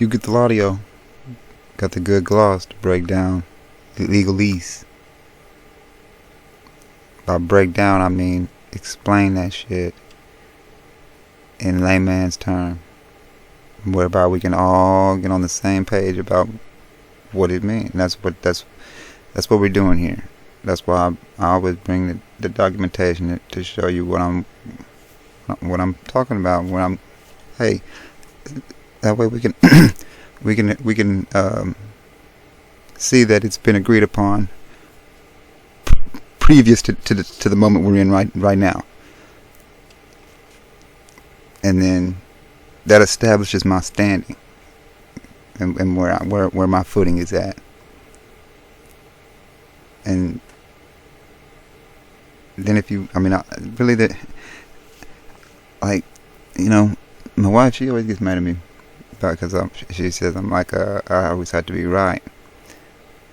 You get the audio. Got the good gloss to break down legalese. By break down, I mean explain that shit in layman's term, whereby we can all get on the same page about what it means. And that's what we're doing here. That's why I always bring the documentation to show you what I'm talking about. Hey, that way we can we can see that it's been agreed upon previous to the moment we're in right now, and then that establishes my standing and where my footing is at. And then my wife, she always gets mad at me because she says I'm like I always have to be right.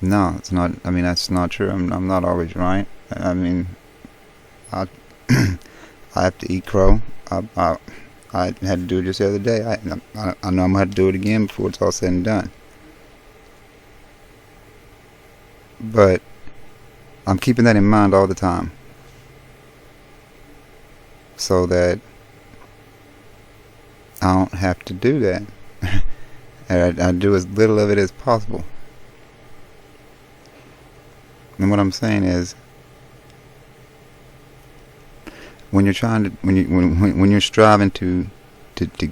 No, it's not. I mean, that's not true. I'm not always right. I mean, I have to eat crow. I had to do it just the other day. I know I'm gonna have to do it again before it's all said and done. But I'm keeping that in mind all the time, so that I don't have to do that. And I do as little of it as possible. And what I'm saying is, when you're trying to, when you're striving to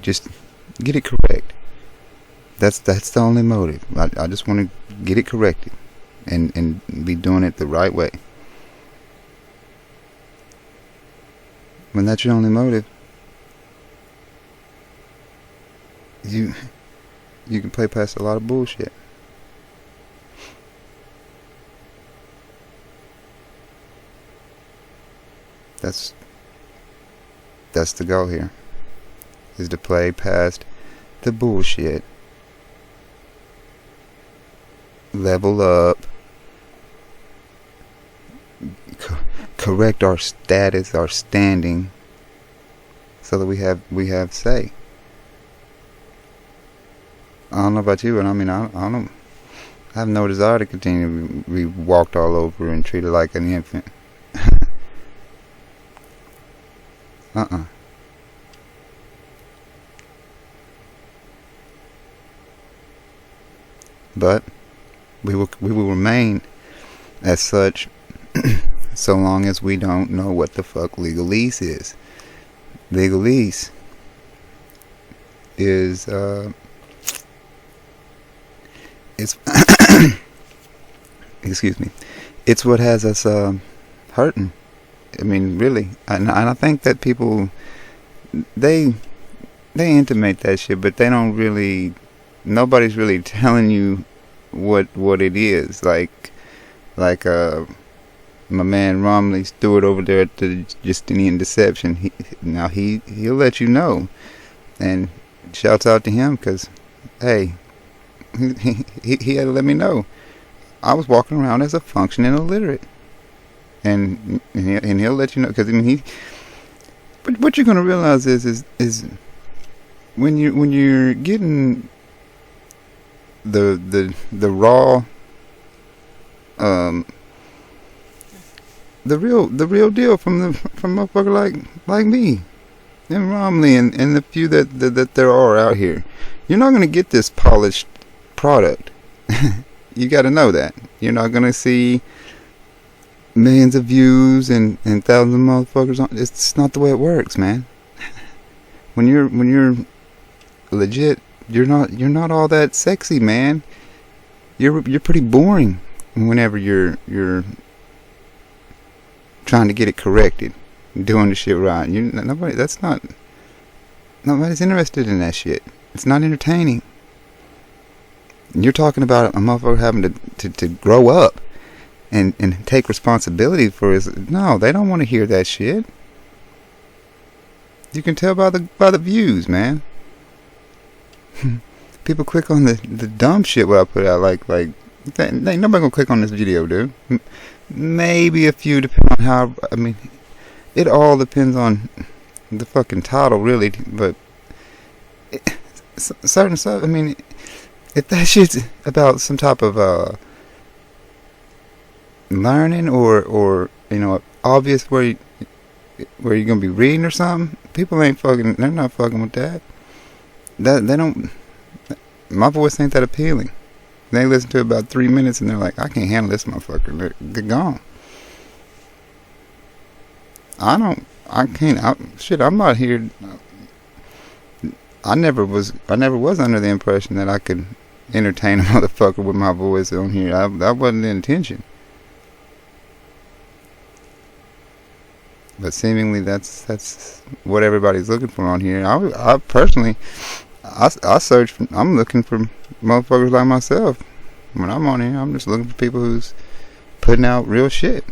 just get it correct, that's the only motive. I just want to get it corrected and be doing it the right way. When that's your only motive, you can play past a lot of bullshit. That's the goal here, is to play past the bullshit, level up, correct our status, our standing, so that we have say. I don't know about you, but I mean, I don't. I have no desire to continue to be walked all over and treated like an infant. But we will remain as such so long as we don't know what the fuck legalese is. Legalese is it's excuse me, it's what has us hurting. I mean, really, and I think that people they intimate that shit, but they don't really. Nobody's really telling you what it is. Like my man Romney Stewart over there at the Justinian Deception. He'll let you know, and shouts out to him because hey, he had to let me know. I was walking around as a functioning illiterate. And he'll let you know, because I mean but what you're gonna realize is when you're getting the raw the real deal from a motherfucker like me and Romney and the few that there are out here, you're not gonna get this polished product. You got to know that you're not gonna see millions of views and thousands of motherfuckers on. It's not the way it works, man. When you're legit, you're not all that sexy, man. You're pretty boring whenever you're trying to get it corrected, doing the shit right. Nobody's interested in that shit. It's not entertaining. And you're talking about a motherfucker having to grow up and take responsibility for his. No, they don't want to hear that shit. You can tell by the views, man. People click on the dumb shit what I put out. Like ain't nobody gonna click on this video, dude. Maybe a few, depending on how. I mean, it all depends on the fucking title, really. But certain stuff. I mean, If that shit's about some type of learning or obvious where you're gonna be reading or something, people ain't fucking. They're not fucking with that. That they don't. My voice ain't that appealing. They listen to about 3 minutes and they're like, I can't handle this motherfucker. They're gone. I can't. Shit, I'm not here. I never was under the impression that I could entertain a motherfucker with my voice on here. That wasn't the intention. But seemingly that's what everybody's looking for on here. I personally, I search. I'm looking for motherfuckers like myself. When I'm on here, I'm just looking for people who's putting out real shit.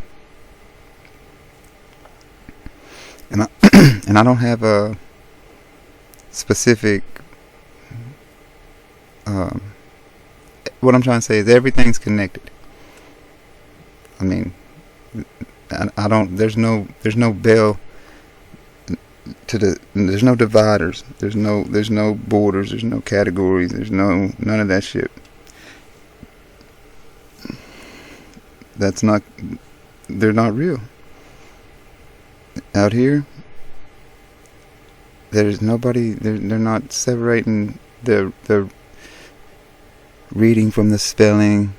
And I and I don't have a specific. What I'm trying to say is everything's connected. I mean, I don't. There's no bell to the. There's no dividers. There's no borders. There's no categories. There's none of that shit. That's not. They're not real. Out here, there's nobody. They're not separating the reading from the spelling,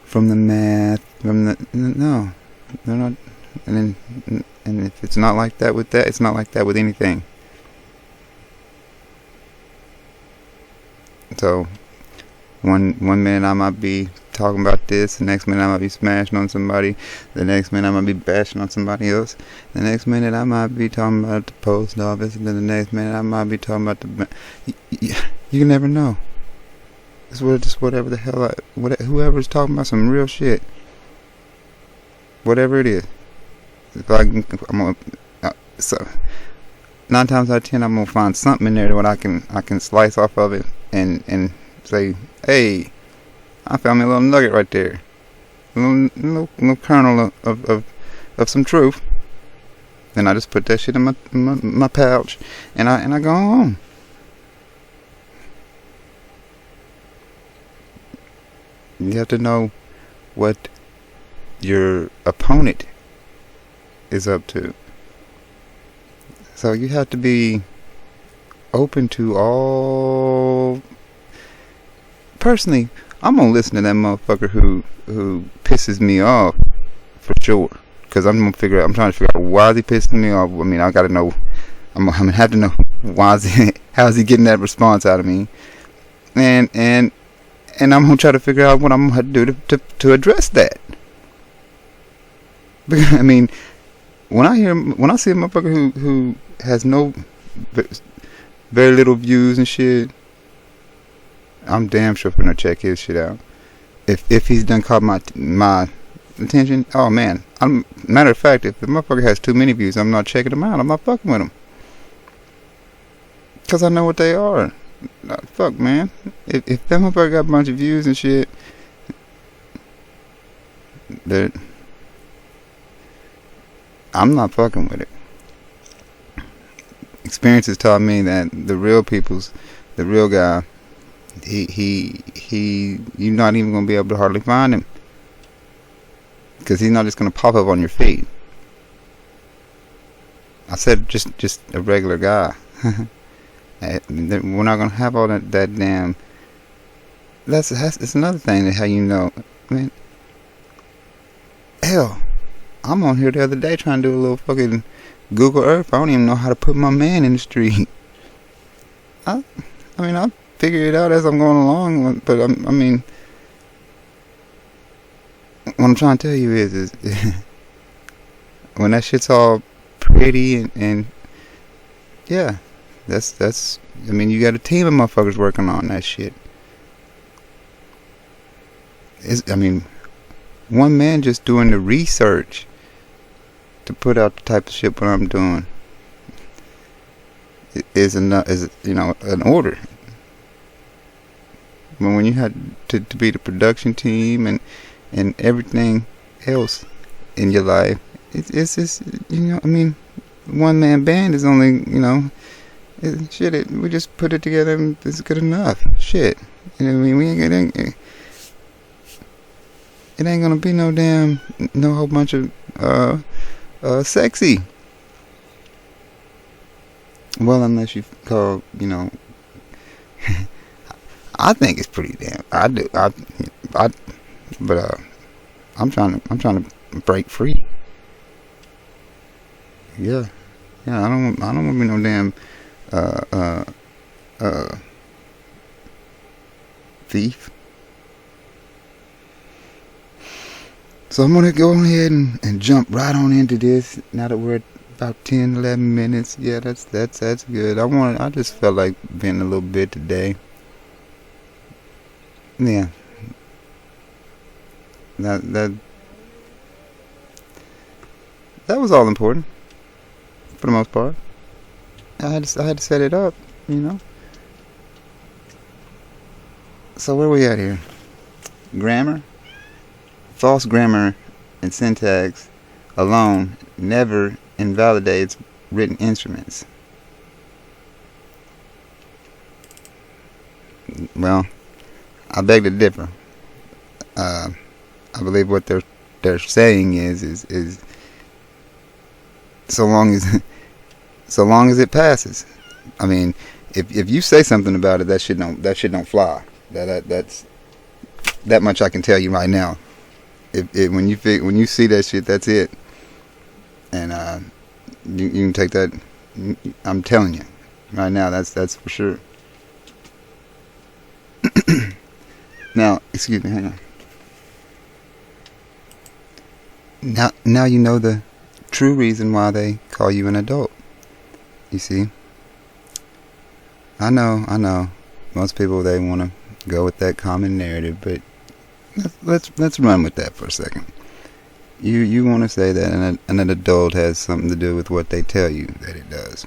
from the math, from the no, they're not. And if it's not like that with that, it's not like that with anything. So one minute I might be talking about this, the next minute I might be smashing on somebody, the next minute I might be bashing on somebody else, the next minute I might be talking about the post office, and then the next minute I might be talking about the. You can never know. It's just whatever the hell whoever's talking about some real shit, whatever it is. If I'm gonna, so 9 times out of 10 I'm gonna find something in there that I can slice off of it and say, hey, I found me a little nugget right there, a little kernel of some truth. Then I just put that shit in my pouch and I go on. You have to know what your opponent is up to. So you have to be open to all. Personally, I'm gonna listen to that motherfucker who pisses me off for sure. Cause I'm trying to figure out why is he pissing me off. I mean, I gotta know. I'm gonna have to know how is he getting that response out of me, and I'm gonna try to figure out what I'm gonna have to do to address that. Because, I mean, when I see a motherfucker who has very little views and shit, I'm damn sure gonna check his shit out. If he's done caught my attention, oh man. Matter of fact, if the motherfucker has too many views, I'm not checking him out. I'm not fucking with him. Cause I know what they are. Fuck, man. If that motherfucker got a bunch of views and shit, that I'm not fucking with it. Experiences taught me that the real guy, you're not even gonna be able to hardly find him, because he's not just gonna pop up on your feed. I said just a regular guy. We're not gonna have all that damn. It's another thing that how you know. I mean, hell, I'm on here the other day trying to do a little fucking Google Earth. I don't even know how to put my man in the street. I mean, I'll figure it out as I'm going along. But I mean, what I'm trying to tell you is when that shit's all pretty and yeah. That's. I mean, you got a team of motherfuckers working on that shit. One man just doing the research to put out the type of shit what I'm doing is an order. But when you had to be the production team and everything else in your life, it's just, I mean, one man band is only, We just put it together and it's good enough. Shit. You know what I mean? It ain't gonna be no whole bunch of sexy. Well, unless you call, I think it's pretty damn. I do. But I'm trying to break free. Yeah. Yeah. I don't want to be no damn uh, uh, thief. So I'm gonna go ahead and jump right on into this. Now that we're at about 10, 11 minutes. Yeah, that's good. I just felt like being a little bit today. Yeah. That was all important for the most part. I had to set it up, So where we at here? Grammar, false grammar, and syntax alone never invalidates written instruments. Well, I beg to differ. I believe what they're saying is so long as it passes. I mean, if you say something about it, that shit don't fly. That's that much I can tell you right now. When you see that shit, that's it. And you can take that. I'm telling you right now, that's for sure. Now, excuse me, hang on. Now you know the true reason why they call you an adult. You see? I know. Most people, they want to go with that common narrative, but let's run with that for a second. You want to say that an adult has something to do with what they tell you that it does.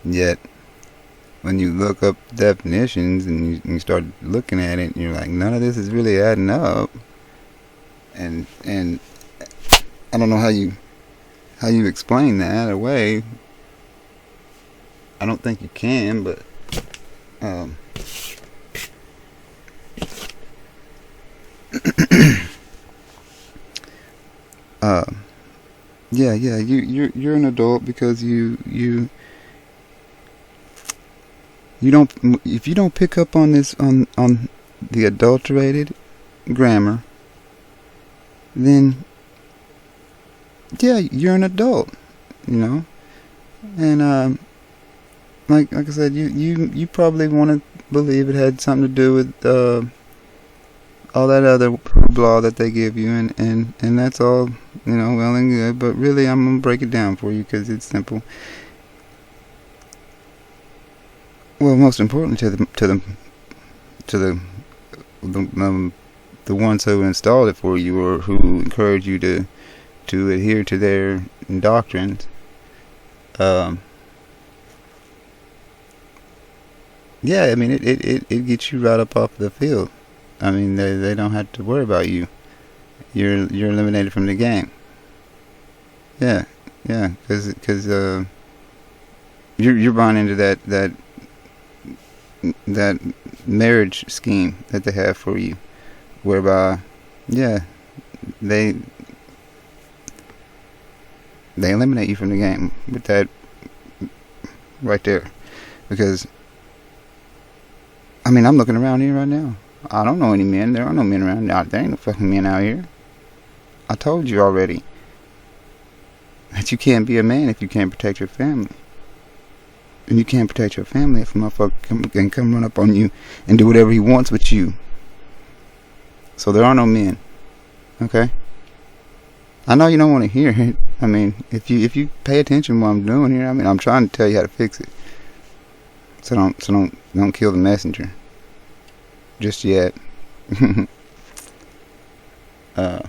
Yet, when you look up definitions and you start looking at it, and you're like, none of this is really adding up. And I don't know how you explain that away. I don't think you can, but yeah, you're an adult because you don't, if you don't pick up on this on the adulterated grammar, then yeah, you're an adult, and like I said, you probably want to believe it had something to do with all that other blah that they give you, and that's all, well and good. But really, I'm gonna break it down for you because it's simple. Well, most importantly to the ones who installed it for you, or who encourage you to adhere to their doctrines. Yeah, I mean, it gets you right up off the field. I mean, they don't have to worry about you. You're eliminated from the game. Yeah, because you're buying into that marriage scheme that they have for you, whereby, yeah, they eliminate you from the game with that right there. Because, I mean, I'm looking around here right now. I don't know any men. There are no men around. There ain't no fucking men out here. I told you already that you can't be a man if you can't protect your family. And you can't protect your family if a motherfucker can come run up on you and do whatever he wants with you. So there are no men. Okay? I know you don't want to hear it. I mean, if you pay attention to what I'm doing here, I mean, I'm trying to tell you how to fix it. So don't kill the messenger. Just yet. And I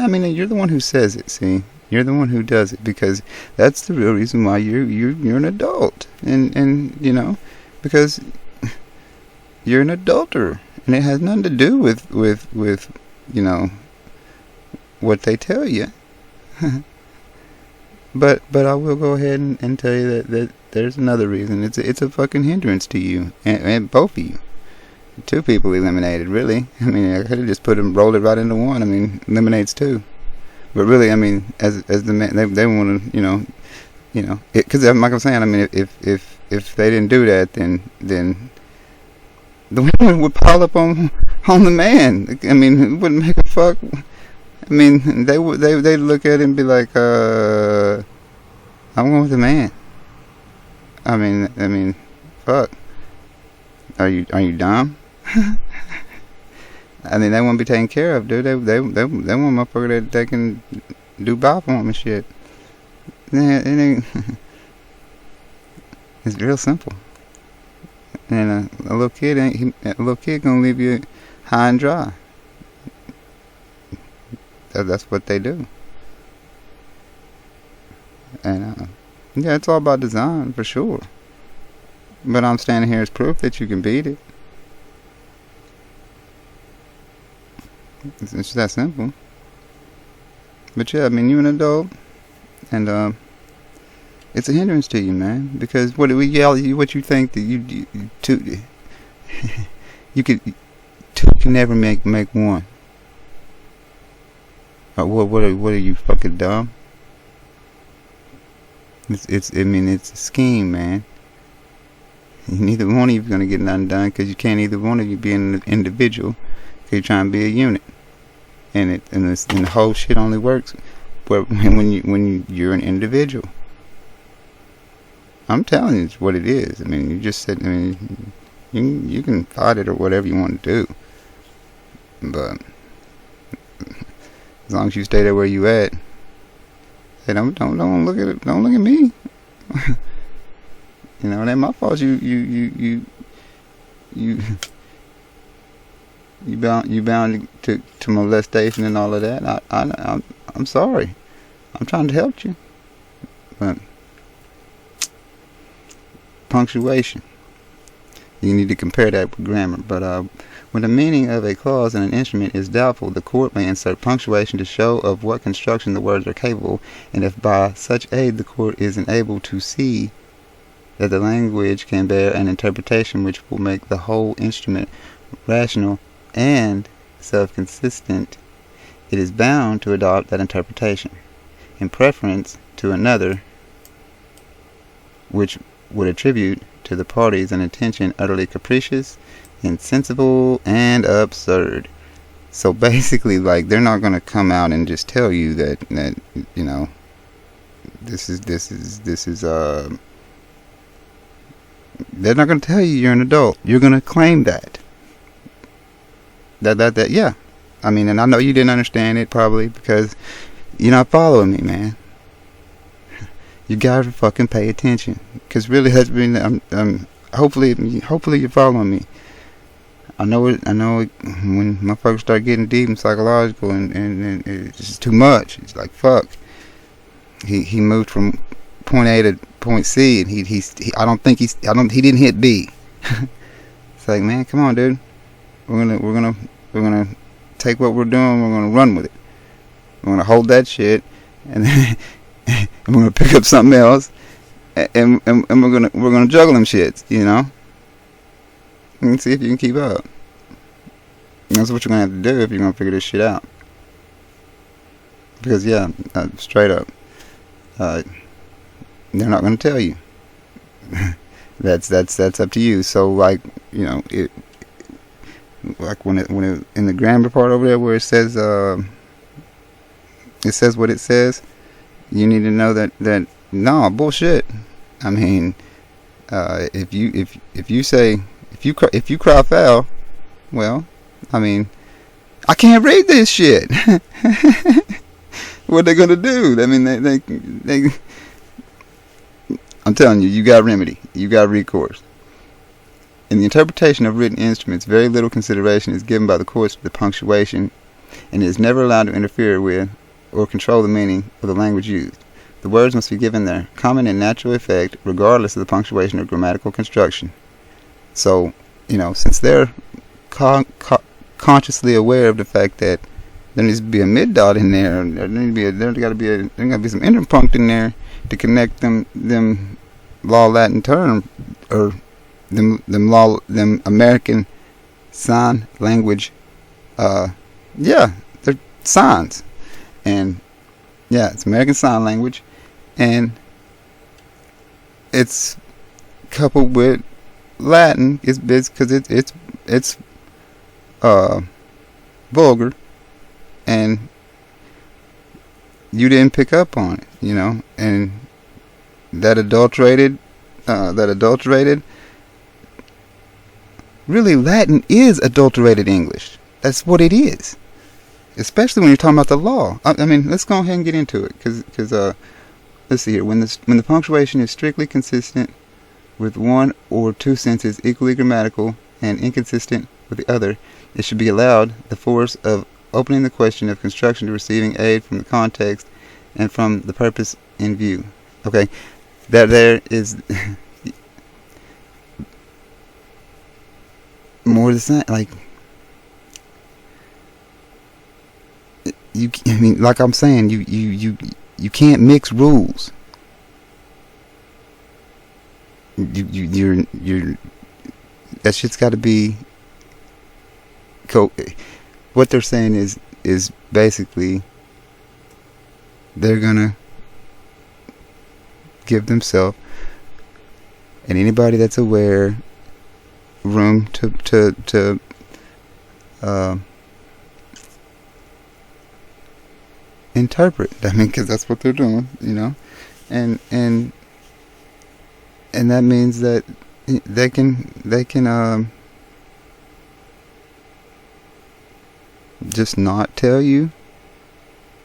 mean, you're the one who says it, see? You're the one who does it, because that's the real reason why you're an adult. And because you're an adulterer. And it has nothing to do with what they tell you. but I will go ahead and tell you that there's another reason. It's a fucking hindrance to you and both of you. Two people eliminated, really. I mean, I could have just rolled it right into one. I mean, eliminates two. But really, I mean, as the man, they want to, because like I'm saying, I mean, if they didn't do that, then the women would pile up on the man. I mean, it wouldn't make a fuck. I mean, they look at it and be like, I'm going with the man. I mean, fuck. Are you dumb? I mean, they want to be taken care of, dude. They want a motherfucker that they can do bop for them and shit. It ain't. It's real simple. And a little kid gonna leave you high and dry. That's what they do. And yeah, it's all about design for sure. But I'm standing here as proof that you can beat it. It's just that simple. But yeah, I mean, you're an adult, and it's a hindrance to you, man. Because what you think that two can never make one. What are you, fucking dumb? It's a scheme, man. Neither one of you is gonna get nothing done because you can't either one of you be an individual. You're trying to be a unit, and the whole shit only works when you're an individual. I'm telling you, it's what it is. I mean, you just said. I mean, you can fight it or whatever you want to do, but as long as you stay there where you at, hey, don't look at it. Don't look at me. You know, it ain't my fault. You bound to molestation and all of that. I'm sorry. I'm trying to help you, but punctuation. You need to compare that with grammar. But when the meaning of a clause in an instrument is doubtful, the court may insert punctuation to show of what construction the words are capable, and if by such aid the court is enabled to see that the language can bear an interpretation which will make the whole instrument rational and self-consistent, it is bound to adopt that interpretation, in preference to another which would attribute to the parties an intention utterly capricious, insensible, and absurd. So basically, like, they're not going to come out and just tell you that you know, this is they're not going to tell you you're an adult. You're going to claim that yeah. I mean, and I know you didn't understand it probably because you're not following me, man. You gotta fucking pay attention, because really has been. Hopefully you're following me. I know it. When motherfuckers start getting deep and psychological, and it's just too much. It's like, fuck. He moved from point A to point C, and he didn't hit B. It's like, man, come on, dude. We're gonna take what we're doing. We're gonna run with it. We're gonna hold that shit, and then and we're gonna pick up something else, and we're gonna juggle them shits, you know, and see if you can keep up. And that's what you're gonna have to do if you're gonna figure this shit out. Because yeah, straight up, they're not gonna tell you. that's up to you. So, like, you know, like when it in the grammar part over there where it says what it says, you need to know that no bullshit. I mean, if you cry foul, well, I mean, I can't read this shit. What they gonna do? I mean, they I'm telling you, you got remedy, you got recourse. In the interpretation of written instruments, very little consideration is given by the courts to the punctuation, and it is never allowed to interfere with or control the meaning of the language used. The words must be given their common and natural effect, regardless of the punctuation or grammatical construction. So, you know, since they're consciously aware of the fact that there needs to be a mid dot in there, there got to be some interpunct in there, to connect them law Latin term, or them American Sign Language. Yeah, they're signs, and yeah, it's American Sign Language, and it's coupled with Latin. It's because it's vulgar, and you didn't pick up on it, and that adulterated. Really, Latin is adulterated English. That's what it is. Especially when you're talking about the law. I mean, let's go ahead and get into it, because let's see here. When the punctuation is strictly consistent with one or two sentences, equally grammatical and inconsistent with the other, it should be allowed the force of opening the question of construction to receiving aid from the context and from the purpose in view. Okay, there is more the same. Like, I mean, like I'm saying, you can't mix rules. You're that shit's got to be. What they're saying is basically they're gonna give themselves and anybody that's aware room to interpret. I mean, because that's what they're doing, and that means that they can just not tell you.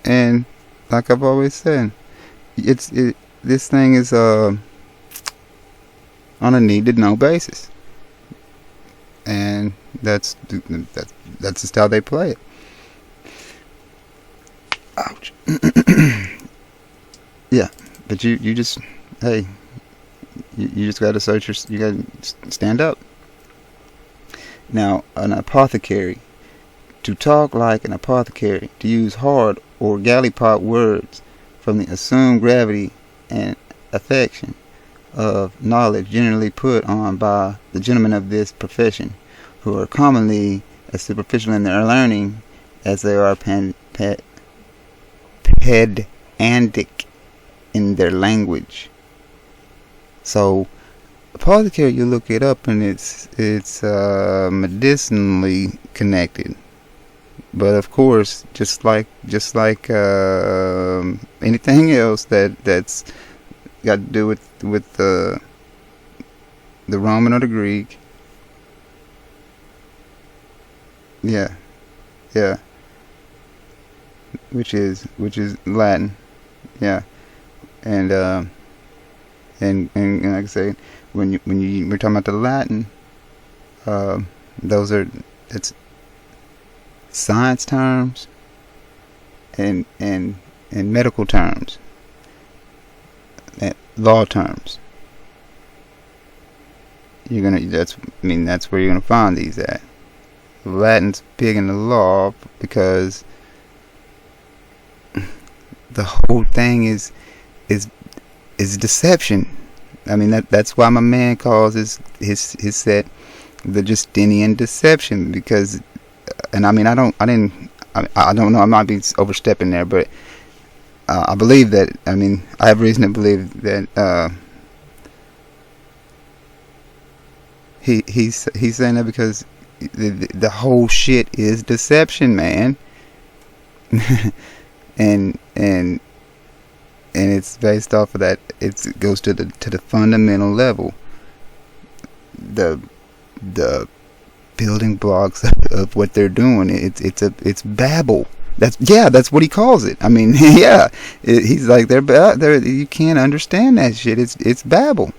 And like I've always said, this thing is on a need to know basis, and that's just how they play it. Ouch. Yeah, but you just, hey, you just gotta you gotta stand up. Now, an apothecary. To talk like an apothecary, to use hard or gallipot words from the assumed gravity and affection of knowledge generally put on by the gentlemen of this profession, who are commonly as superficial in their learning as they are pedantic in their language. So, apothecary, you look it up and it's medicinally connected. But of course, just like anything else that's got to do with the Roman or the Greek, yeah, which is Latin, yeah, and like I say, when we're talking about the Latin, it's science terms and medical terms and law terms. That's where you're gonna find these at. Latin's big in the law because the whole thing is deception. I mean, that's why my man calls his set the Justinian deception, because, and I mean, I don't know, I might be overstepping there, but I believe that, I mean, I have reason to believe that he's saying that because the whole shit is deception, man. and it's based off of that. It goes to the fundamental level, the building blocks of what they're doing. It's babble. That's what he calls it. I mean, yeah, he's like, they're you can't understand that shit. It's babble.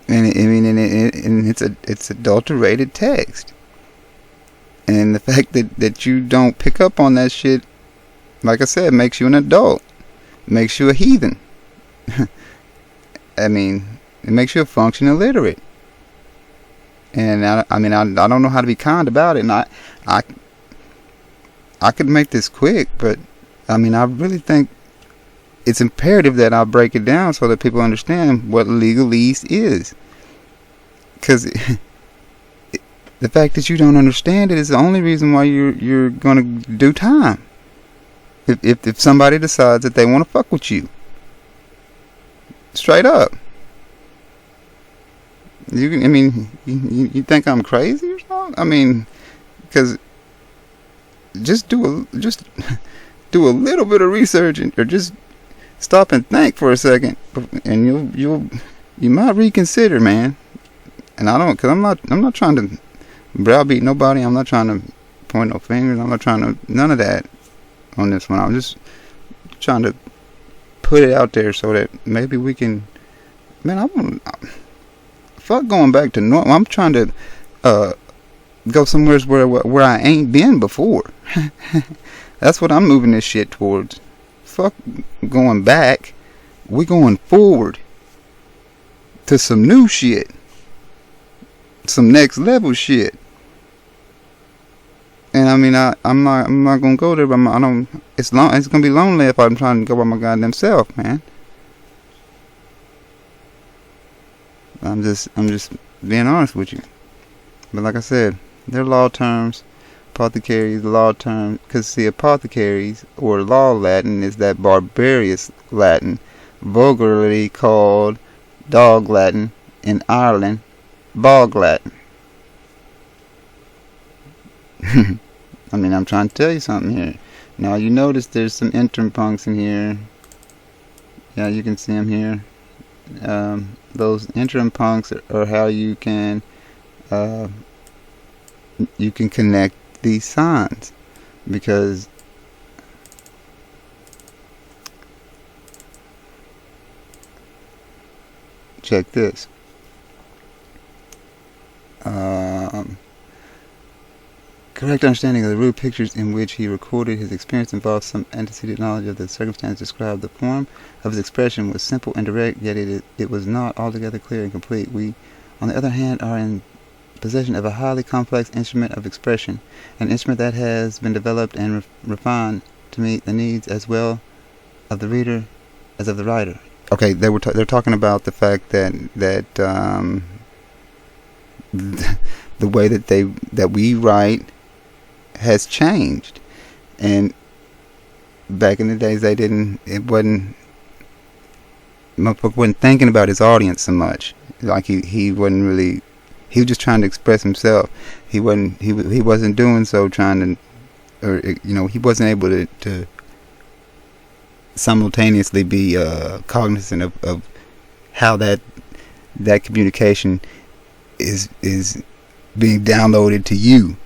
And I mean, and it's adulterated text. And the fact that you don't pick up on that shit, like I said, makes you an adult, makes you a heathen. I mean, it makes you a functional illiterate. And I don't know how to be kind about it. And I could make this quick, but I mean, I really think it's imperative that I break it down so that people understand what legalese is. Because the fact that you don't understand it is the only reason why you're gonna do time. If somebody decides that they want to fuck with you, straight up. You think I'm crazy or something? I mean, because just do a little bit of research, or just stop and think for a second, and you might reconsider, man. And I don't, because I'm not trying to browbeat nobody. I'm not trying to point no fingers. I'm not trying to, none of that on this one. I'm just trying to put it out there so that maybe we can, man, fuck going back to normal. I'm trying to go somewhere where I ain't been before. That's what I'm moving this shit towards. Fuck going back. We going forward to some new shit, some next level shit. And I mean, I'm not gonna go there, but it's gonna be lonely if I'm trying to go by my goddamn self, man. I'm just being honest with you. But like I said, they're law terms. Apothecaries, law terms. Because see, apothecaries or law Latin is that barbarous Latin, vulgarly called dog Latin in Ireland, bog Latin. I mean, I'm trying to tell you something here. Now, you notice there's some interim punks in here. Yeah, you can see them here. Those interim punks are how you can connect these signs, because check this. Correct understanding of the rude pictures in which he recorded his experience involves some antecedent knowledge of the circumstance described. The form of his expression was simple and direct, yet it was not altogether clear and complete. We, on the other hand, are in possession of a highly complex instrument of expression, an instrument that has been developed and refined to meet the needs as well of the reader as of the writer. Okay, they're talking about the fact that the way that we write has changed, and back in the days motherfucker wasn't thinking about his audience so much. Like he wasn't really, he was just trying to express himself. He wasn't doing so trying to, or he wasn't able to simultaneously be cognizant of how that communication is being downloaded to you.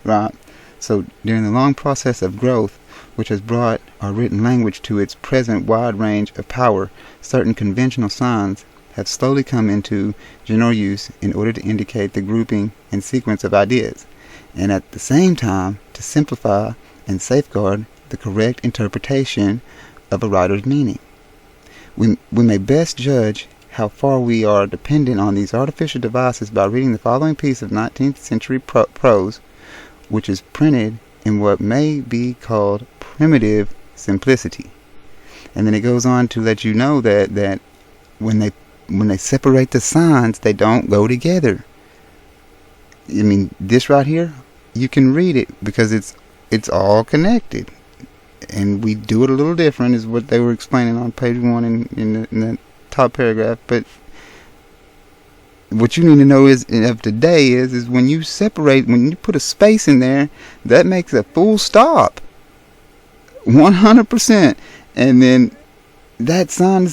Right. So during the long process of growth, which has brought our written language to its present wide range of power, certain conventional signs have slowly come into general use in order to indicate the grouping and sequence of ideas, and at the same time to simplify and safeguard the correct interpretation of a writer's meaning. We may best judge how far we are dependent on these artificial devices by reading the following piece of 19th century prose, which is printed in what may be called primitive simplicity. And then it goes on to let you know that when they separate the signs, they don't go together. I mean, this right here, you can read it because it's all connected. And we do it a little different, is what they were explaining on page 1 in the top paragraph. But what you need to know is when you separate, when you put a space in there, that makes a full stop. 100%. And then that sign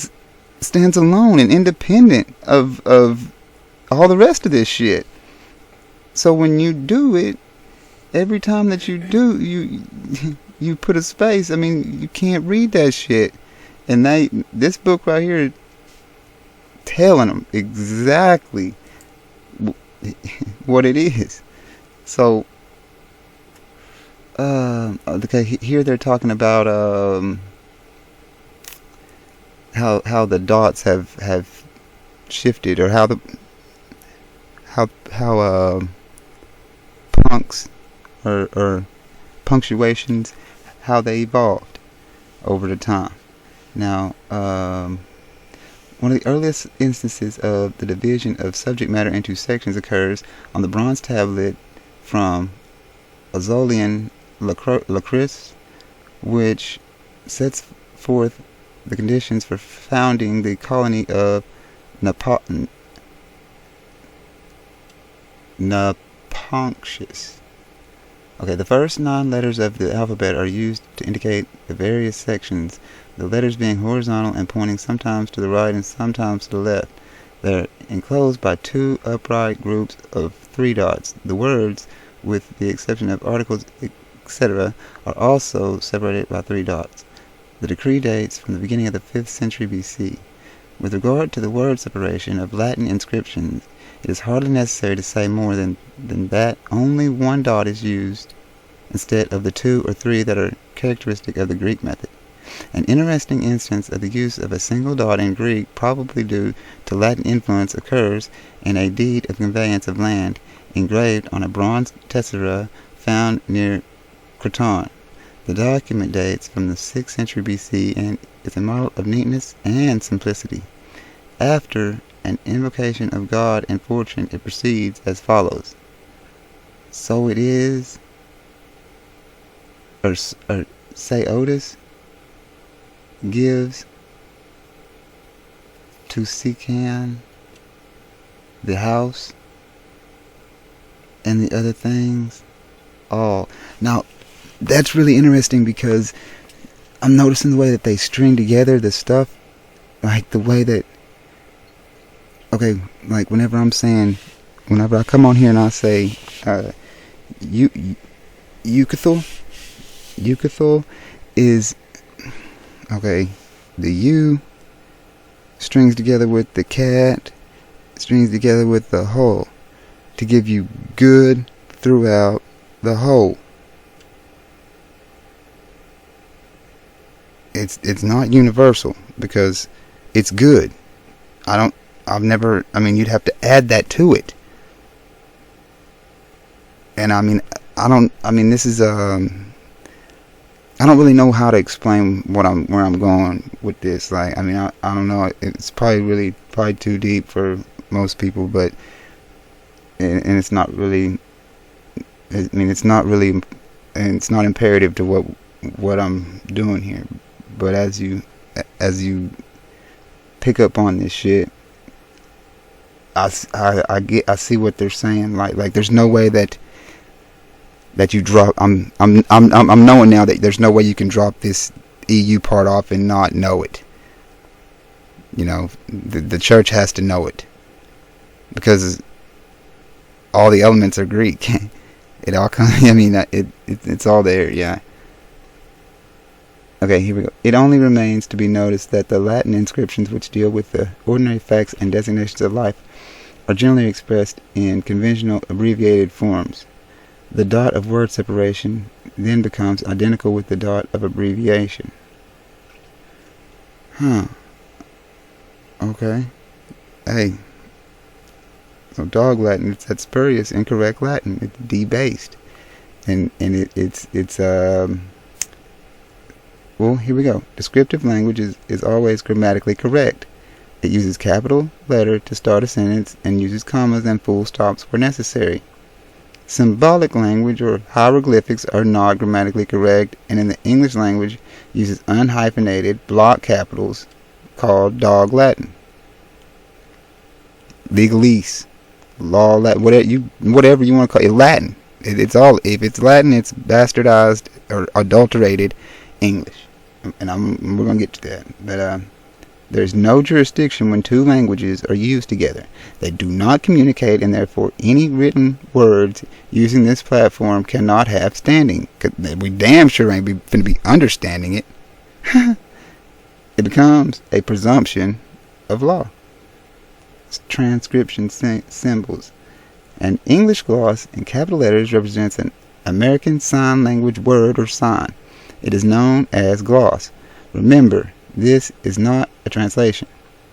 stands alone and independent of all the rest of this shit. So when you do it, every time that you do, you put a space. I mean, you can't read that shit. And this book right here, telling them exactly what it is. So, okay, here they're talking about how the dots have shifted, or how punks or punctuations, how they evolved over the time. Now, one of the earliest instances of the division of subject matter into sections occurs on the bronze tablet from Auzolian Lacris, which sets forth the conditions for founding the colony of Napontius. Okay, the first 9 letters of the alphabet are used to indicate the various sections, the letters being horizontal and pointing sometimes to the right and sometimes to the left. They are enclosed by 2 upright groups of 3 dots. The words, with the exception of articles, etc., are also separated by 3 dots. The decree dates from the beginning of the 5th century BC. With regard to the word separation of Latin inscriptions, it is hardly necessary to say more than that only 1 dot is used instead of the 2 or 3 that are characteristic of the Greek method. An interesting instance of the use of a single dot in Greek, probably due to Latin influence, occurs in a deed of conveyance of land engraved on a bronze tessera found near Croton. The document dates from the 6th century BC and is a model of neatness and simplicity. After an invocation of God and fortune, it proceeds as follows. So it is, or say Otis gives to Sican the house and the other things all. Now, that's really interesting because I'm noticing the way that they string together the stuff, like the way that, okay, like whenever I come on here and I say, Eucathol is, okay, the U strings together with the cat, strings together with the whole, to give you good throughout the whole. It's not universal because it's good. You'd have to add that to it. And this is I don't really know how to explain where I'm going with this. Like, I don't know. It's probably too deep for most people, but and it's not really. It's not really, and it's not imperative to what I'm doing here. But as you pick up on this shit, I see what they're saying. Like there's no way that you drop. I'm knowing now that there's no way you can drop this EU part off and not know it. You know, the church has to know it because all the elements are Greek. It all comes. It's all there. Yeah. Okay, here we go. It only remains to be noticed that the Latin inscriptions which deal with the ordinary facts and designations of life are generally expressed in conventional abbreviated forms. The dot of word separation then becomes identical with the dot of abbreviation. Okay. Hey. So dog Latin, it's that spurious, incorrect Latin. It's debased. And it's well, here we go. Descriptive language is always grammatically correct. It uses capital letter to start a sentence and uses commas and full stops where necessary. Symbolic language or hieroglyphics are not grammatically correct, and in the English language uses unhyphenated block capitals called dog Latin. Legalese, law Latin, whatever you want to call it, Latin. It's all, if it's Latin, it's bastardized or adulterated English. And we're going to get to that. But there's no jurisdiction when 2 languages are used together. They do not communicate, and therefore any written words using this platform cannot have standing. 'Cause we damn sure ain't finna be understanding it. It becomes a presumption of law. It's transcription symbols. An English gloss in capital letters represents an American Sign Language word or sign. It is known as gloss. Remember, this is not a translation.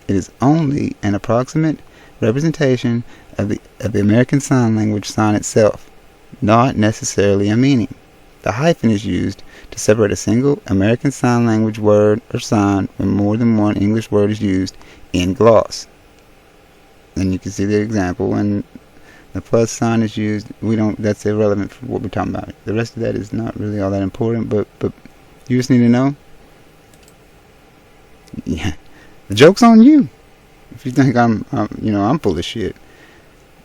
It is only an approximate representation of the American Sign Language sign itself, not necessarily a meaning. The hyphen is used to separate a single American Sign Language word or sign when more than one English word is used in gloss. And you can see the example, and the plus sign is used. That's irrelevant for what we're talking about. The rest of that is not really all that important, but you just need to know. Yeah, the joke's on you. If you think I'm full of shit.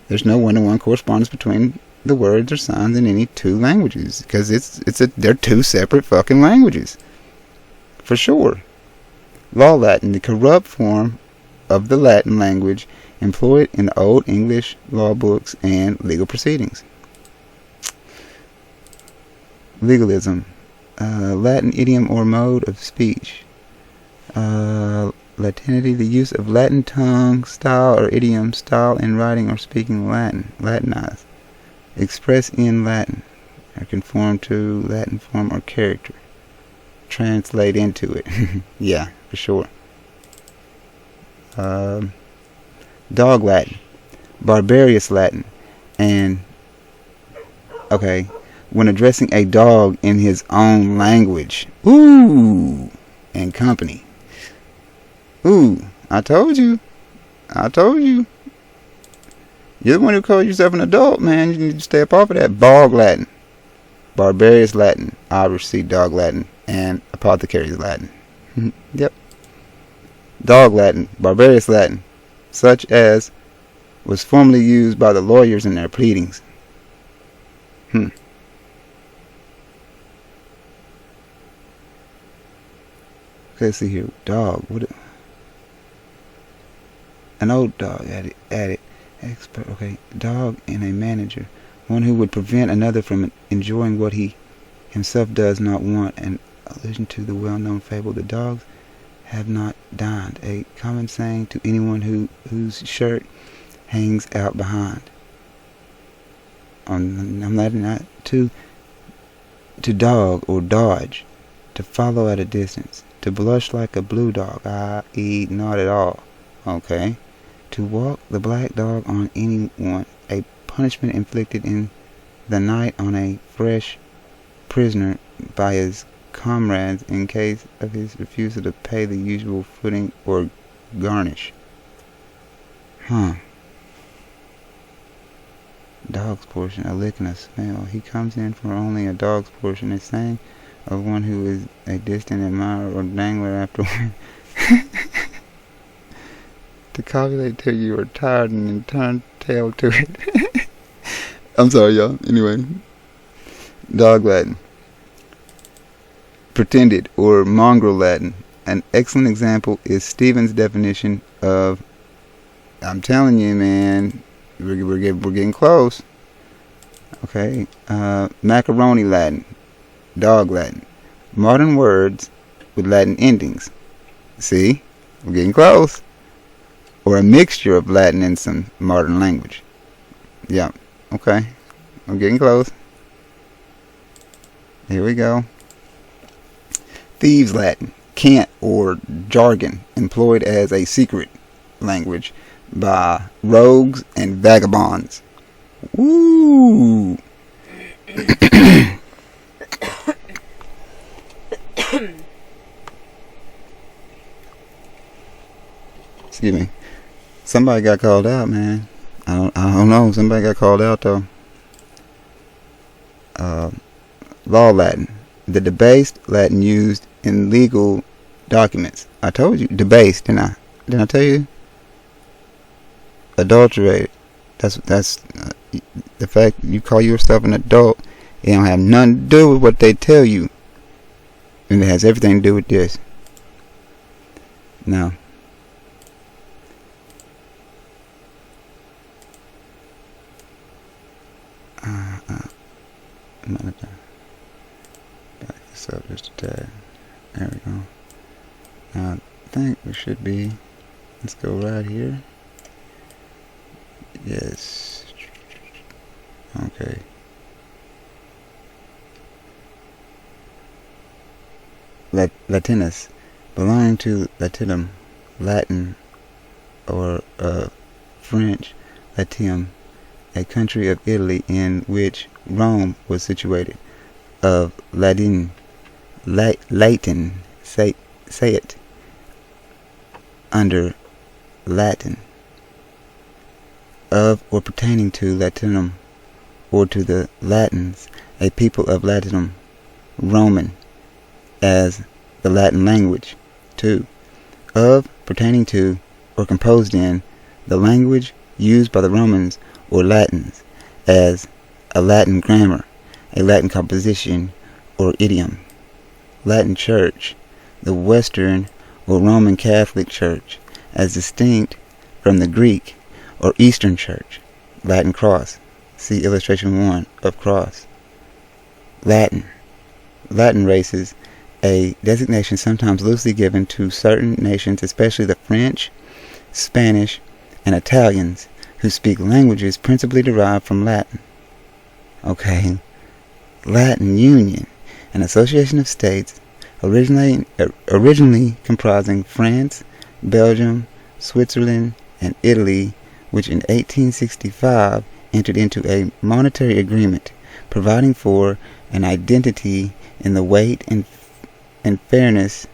There's no one-to-one correspondence between the words or signs in any two languages, because they're two separate fucking languages, for sure. Law Latin, the corrupt form of the Latin language employed in the Old English law books and legal proceedings. Legalism, Latin idiom or mode of speech. Latinity, the use of Latin tongue, style, or idiom, style in writing or speaking Latin, Latinized. Express in Latin, or conform to Latin form or character. Translate into it. Yeah, for sure. Dog Latin, barbarous Latin, and when addressing a dog in his own language, and company. I told you. You're the one who calls yourself an adult, man. You need to stay up off of that. Bog Latin, barbarous Latin, Irish Sea Dog Latin, and apothecary's Latin. Yep. Dog Latin, barbarous Latin, such as was formerly used by the lawyers in their pleadings. Okay, let's see here. Dog. An old dog. Added. Expert. Okay. Dog and a manager. One who would prevent another from enjoying what he himself does not want. An allusion to the well-known fable, the dogs have not dined. A common saying to anyone whose shirt hangs out behind. I'm not to dog or dodge. To follow at a distance. To blush like a blue dog, i.e. not at all. Okay. To walk the black dog on anyone, a punishment inflicted in the night on a fresh prisoner by his comrades in case of his refusal to pay the usual footing or garnish. Dog's portion, a lick and a smell. He comes in for only a dog's portion, a saying of one who is a distant admirer or dangler after to copulate till you are tired and then turn tail to it. I'm sorry, y'all. Anyway, Dog Latin, pretended or mongrel Latin. An excellent example is Stephen's definition of, I'm telling you, man, we're getting close. Okay, macaroni Latin, Dog Latin, modern words with Latin endings. See, we're getting close. Or a mixture of Latin and some modern language. Yeah, okay, I'm getting close. Here we go. Thieves Latin, cant or jargon employed as a secret language by rogues and vagabonds. Woo! Excuse me. Somebody got called out, man. I don't know. Somebody got called out though. Law Latin, the debased Latin used in legal documents. I told you, debased, didn't I tell you? Adulterated. That's the fact you call yourself an adult. It don't have nothing to do with what they tell you, and it has everything to do with this. Now, I'm gonna back this up just a tad. There we go. Now I think we should be. Let's go right here. Yes. Okay. Latinus, belonging to Latinum, Latin, or French, Latium, a country of Italy in which Rome was situated. of Latin, say it, under Latin, of or pertaining to Latinum, or to the Latins, a people of Latinum, Roman, as the Latin language. 2. Of, pertaining to, or composed in, the language used by the Romans or Latins, as a Latin grammar, a Latin composition, or idiom. Latin Church, the Western or Roman Catholic Church, as distinct from the Greek or Eastern Church. Latin Cross. See illustration 1 of cross. Latin. Latin races, a designation sometimes loosely given to certain nations, especially the French, Spanish, and Italians, who speak languages principally derived from Latin. Okay. Latin Union, an association of states originally comprising France, Belgium, Switzerland, and Italy, which in 1865 entered into a monetary agreement providing for an identity in the weight and fairness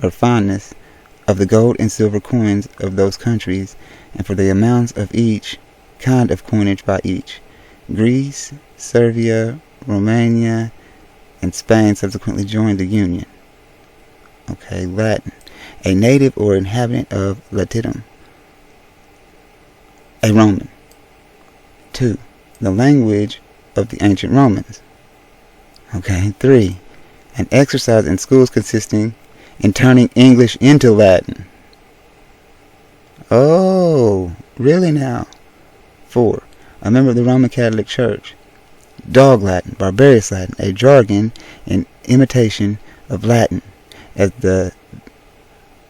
or fineness of the gold and silver coins of those countries, and for the amounts of each kind of coinage by each. Greece, Serbia, Romania, and Spain subsequently joined the Union. Okay, Latin. A native or inhabitant of Latinum. A Roman. 2. The language of the ancient Romans. Okay, 3. An exercise in schools consisting in turning English into Latin. Oh, really now? 4. A member of the Roman Catholic Church. Dog Latin, barbarous Latin, a jargon in imitation of Latin, as the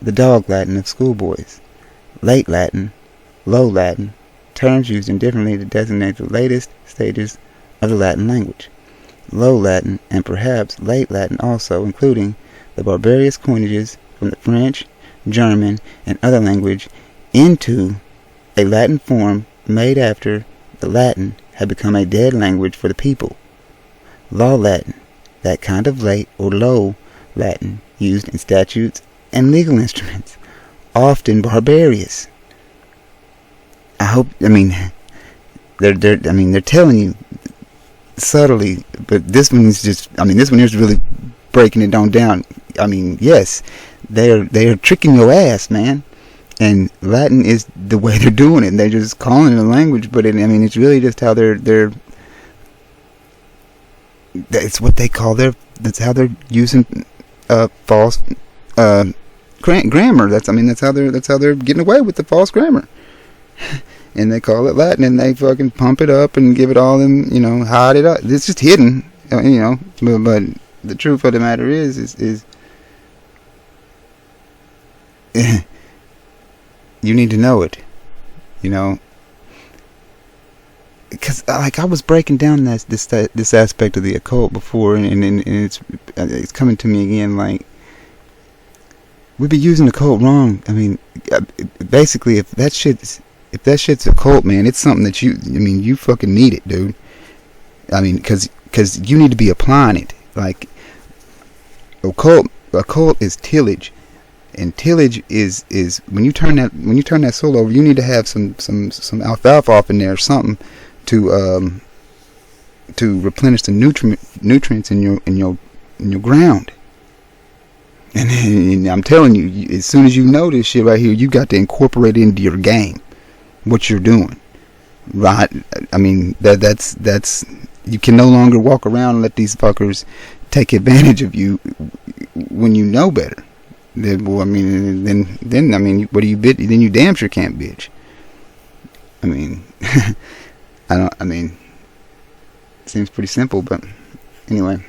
dog Latin of schoolboys. Late Latin, Low Latin, terms used indifferently to designate the latest stages of the Latin language. Low Latin, and perhaps Late Latin also, including the barbarous coinages from the French, German, and other language into a Latin form made after the Latin had become a dead language for the people. Law Latin, that kind of late or low Latin used in statutes and legal instruments, often barbarous. They're telling you subtly, but this one is really breaking it down. Yes, they're tricking your ass, man. And Latin is the way they're doing it. They're just calling it a language, but it's really just how they're. It's what they call that's how they're using false grammar. That's how they're getting away with the false grammar. And they call it Latin, and they fucking pump it up and give it all them, hide it up. It's just hidden, But the truth of the matter is you need to know it, because I was breaking down this aspect of the occult before, and it's coming to me again. Like, we be using the occult wrong. Basically, if that shit's occult, man, it's something that you fucking need it, dude. Because you need to be applying it. Like, occult is tillage. And tillage is when you turn that soil over, you need to have some alfalfa off in there or something to replenish the nutrients in your ground. And I'm telling you, as soon as you know this shit right here, you got to incorporate it into your game, what you're doing, right? That's you can no longer walk around and let these fuckers take advantage of you when you know better. Then what do you bitch? Then you damn sure can't bitch. It seems pretty simple, but anyway.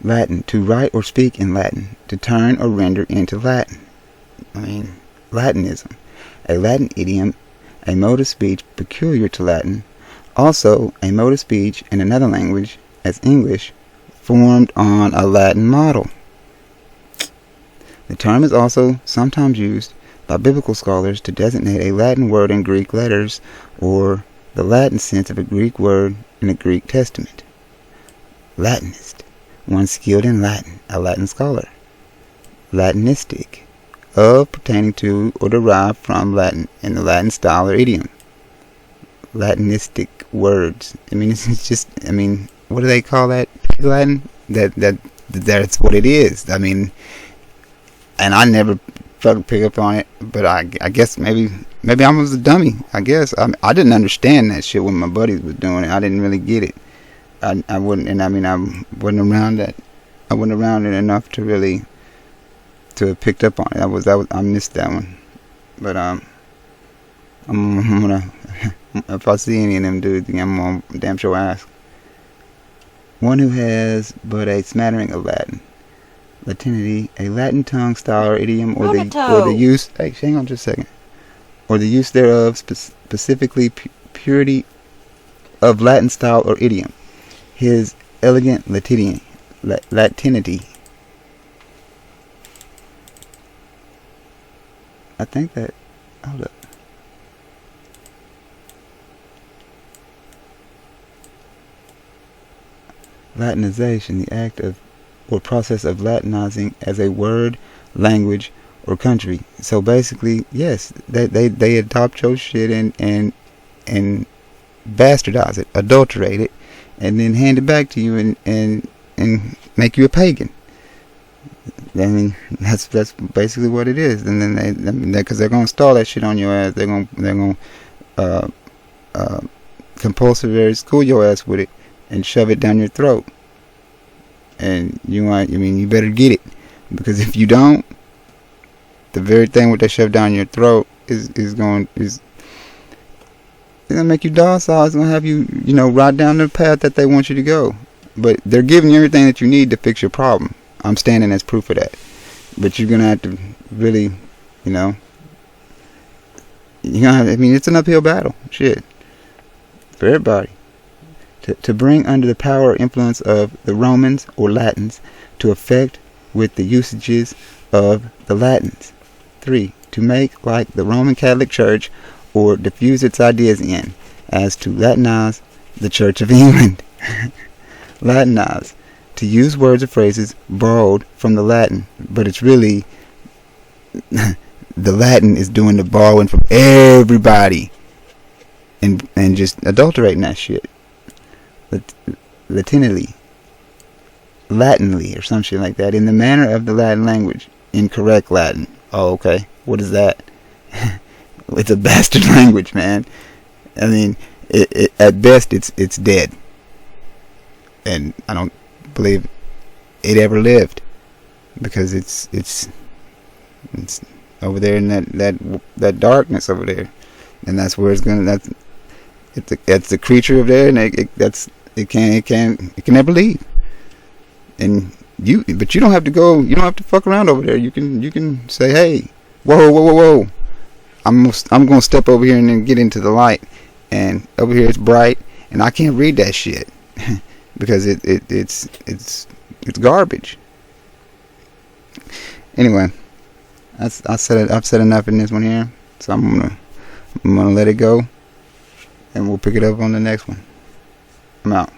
Latin, to write or speak in Latin, to turn or render into Latin. Latinism, a Latin idiom, a mode of speech peculiar to Latin, also a mode of speech in another language, as English, formed on a Latin model. The term is also sometimes used by biblical scholars to designate a Latin word in Greek letters or the Latin sense of a Greek word in the Greek Testament. Latinist, one skilled in Latin, a Latin scholar. Latinistic, of, pertaining to, or derived from Latin, in the Latin style or idiom. Latinistic words. I mean, it's just, I mean, what do they call that? Latin? That's what it is. I mean, and I never fucking pick up on it, but I guess maybe I was a dummy. I guess I didn't understand that shit when my buddies was doing it. I didn't really get it. I wouldn't, and I mean, I wasn't around that. I wasn't around it enough to really to have picked up on it. I missed that one. But I'm gonna if I see any of them dudes, I'm gonna damn sure ask. One who has but a smattering of Latin. Latinity, a Latin tongue, style, or idiom, or the use. Hey, hang on just a second. Or the use thereof, specifically purity of Latin style or idiom. His elegant Latinity. I think that. Hold up. Latinization, the act of or process of Latinizing as a word, language, or country. So basically, yes, they adopt your shit and bastardize it, adulterate it, and then hand it back to you and make you a pagan. I mean, that's basically what it is. And then because they're gonna install that shit on your ass, they're gonna compulsory school your ass with it and shove it down your throat. And you better get it, because if you don't, the very thing what they shove down your throat is gonna make you docile. It's gonna have you ride down the path that they want you to go. But they're giving you everything that you need to fix your problem. I'm standing as proof of that. But you're gonna have to really, it's an uphill battle. Shit. For everybody. To bring under the power or influence of the Romans or Latins, to effect with the usages of the Latins. 3. To make like the Roman Catholic Church, or diffuse its ideas in, as to Latinize the Church of England. Latinize. To use words or phrases borrowed from the Latin, but it's really the Latin is doing the borrowing from everybody and just adulterating that shit. Latinly, or some shit like that, in the manner of the Latin language, in correct Latin. Oh, okay. What is that? It's a bastard language, man. I mean, at best, it's dead, and I don't believe it ever lived, because it's over there in that darkness over there, and that's where it's gonna. That's the creature over there, and it can never leave. And but you don't have to go. You don't have to fuck around over there. You can say, hey, whoa. I'm gonna step over here and then get into the light. And over here it's bright, and I can't read that shit because it's garbage. Anyway, I've said enough in this one here, so I'm gonna let it go, and we'll pick it up on the next one. I'm out.